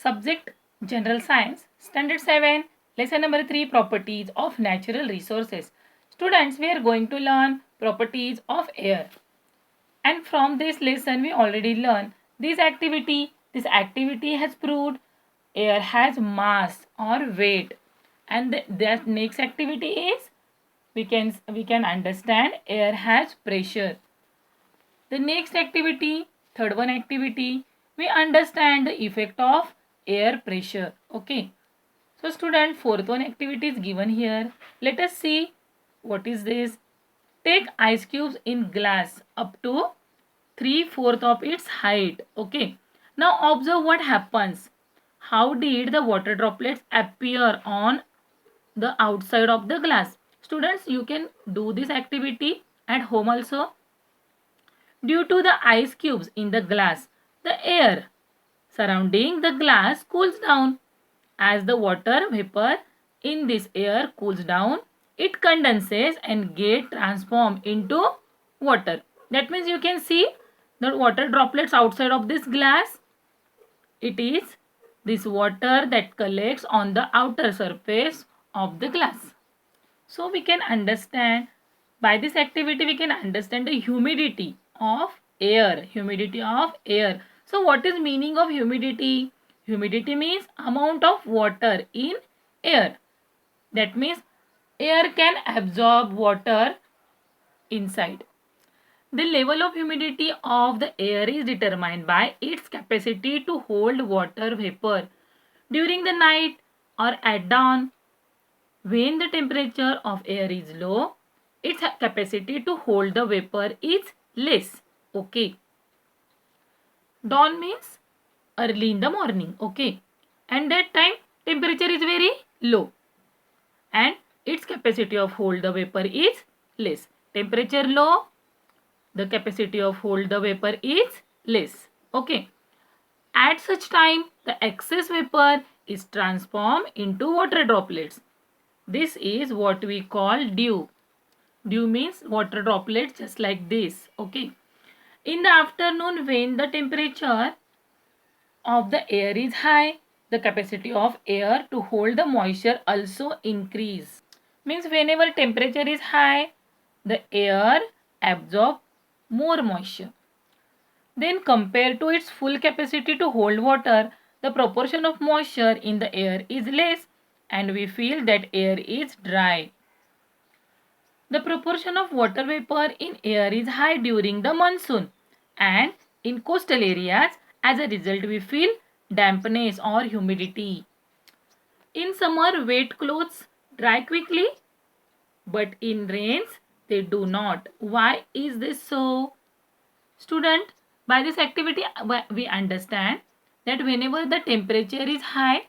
Subject General Science, Standard 7, Lesson number 3, Properties of Natural Resources. Students, we are going to learn properties of air. And from this lesson, we already learned this activity. This activity has proved air has mass or weight. And the next activity is we can understand air has pressure. The next activity, third one activity, we understand the effect of air pressure. Okay. So student, fourth one activity is given here. Let us see what is this. Take ice cubes in glass up to 3/4 of its height. Okay. Now observe what happens. How did the water droplets appear on the outside of the glass? Students, you can do this activity at home also. Due to the ice cubes in the glass, the air surrounding the glass cools down. As the water vapor in this air cools down, it condenses and gets transformed into water. That means you can see the water droplets outside of this glass. It is this water that collects on the outer surface of the glass. So we can understand, by this activity we can understand the humidity of air. Humidity of air. So what is meaning of humidity? Humidity means amount of water in air. That means air can absorb water inside. The level of humidity of the air is determined by its capacity to hold water vapor during the night or at dawn. When the temperature of air is low, its capacity to hold the vapor is less. Okay. Dawn means early in the morning. Okay. And that time temperature is very low. And its capacity of hold the vapor is less. Temperature low, the capacity of hold the vapor is less. Okay. At such time, the excess vapor is transformed into water droplets. This is what we call dew. Dew means water droplets just like this. Okay. In the afternoon, when the temperature of the air is high, the capacity of air to hold the moisture also increase. Means whenever temperature is high, the air absorb more moisture. Then compared to its full capacity to hold water, the proportion of moisture in the air is less and we feel that air is dry. The proportion of water vapor in air is high during the monsoon and in coastal areas. As a result, we feel dampness or humidity. In summer, wet clothes dry quickly, but in rains, they do not. Why is this so? Student, by this activity, we understand that whenever the temperature is high,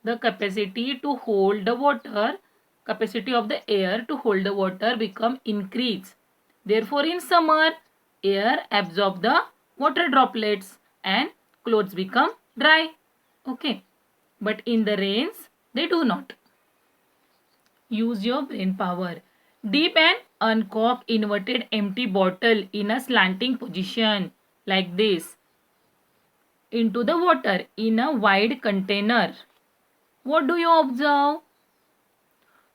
the capacity to hold the water, capacity of the air to hold the water become increase. Therefore, in summer, air absorb the water droplets and clothes become dry. Okay. But in the rains, they do not. Use your brain power. Dip an uncorked inverted empty bottle in a slanting position like this into the water in a wide container. What do you observe?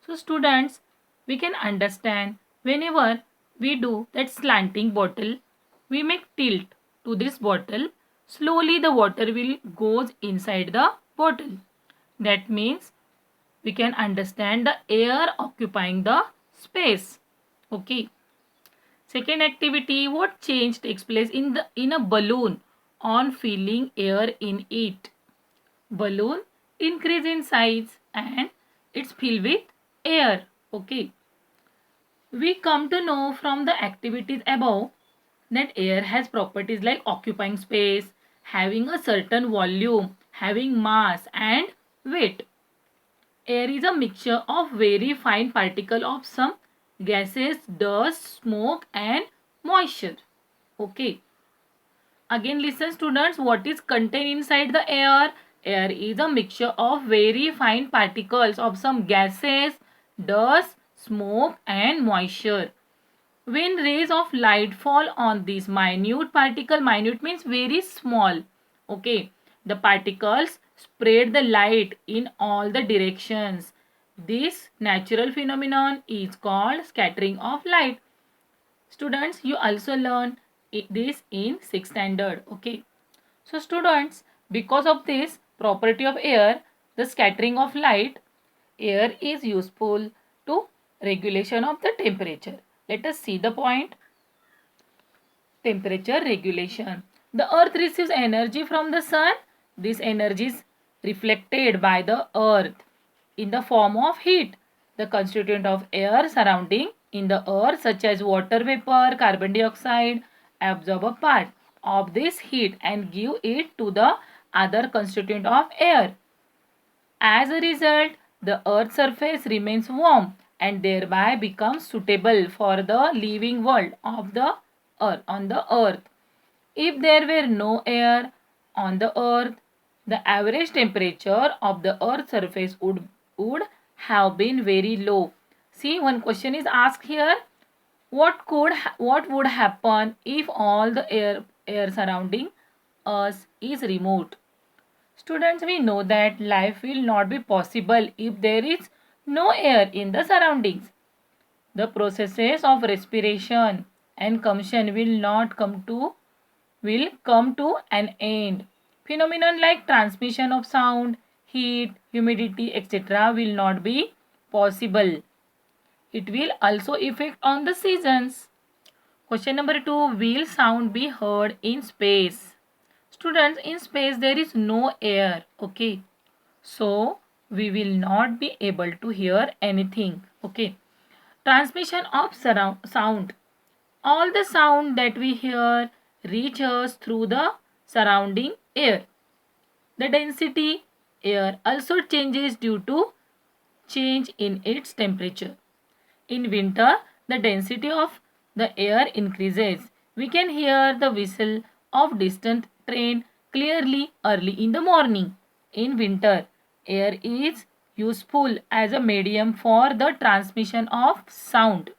So students, we can understand whenever we do that slanting bottle, we make tilt to this bottle. Slowly the water will goes inside the bottle. That means we can understand the air occupying the space. Okay. Second activity, what change takes place in a balloon on feeling air in it? Balloon increase in size and it's filled with air. Okay. We come to know from the activities above that air has properties like occupying space, having a certain volume, having mass and weight. Air is a mixture of very fine particles of some gases, dust, smoke and moisture. Okay. Again listen students, what is contained inside the air? Air is a mixture of very fine particles of some gases, dust, smoke and moisture. When rays of light fall on these minute particle, minute means very small. Okay. The particles spread the light in all the directions. This natural phenomenon is called scattering of light. Students, you also learn this in 6th standard. Okay. So students, because of this property of air, the scattering of light, air is useful to regulation of the temperature. Let us see the point. Temperature regulation. The earth receives energy from the sun. This energy is reflected by the earth in the form of heat. The constituent of air surrounding in the earth, such as water vapor, carbon dioxide, absorb a part of this heat and give it to the other constituent of air. As a result, the earth's surface remains warm and thereby becomes suitable for the living world of the earth on the earth. If there were no air on the earth, the average temperature of the earth's surface would have been very low. See, one question is asked here. What would happen if all the air surrounding us is removed? Students, we know that life will not be possible if there is no air in the surroundings. The processes of respiration and combustion will come to an end. Phenomenon like transmission of sound, heat, humidity, etc. will not be possible. It will also affect on the seasons. Question number 2. Will sound be heard in space? Students, in space there is no air. Okay. So, we will not be able to hear anything. Okay. Transmission of sound. All the sound that we hear reach us through the surrounding air. The density air also changes due to change in its temperature. In winter, the density of the air increases. We can hear the whistle of distant train clearly early in the morning. In winter, air is useful as a medium for the transmission of sound.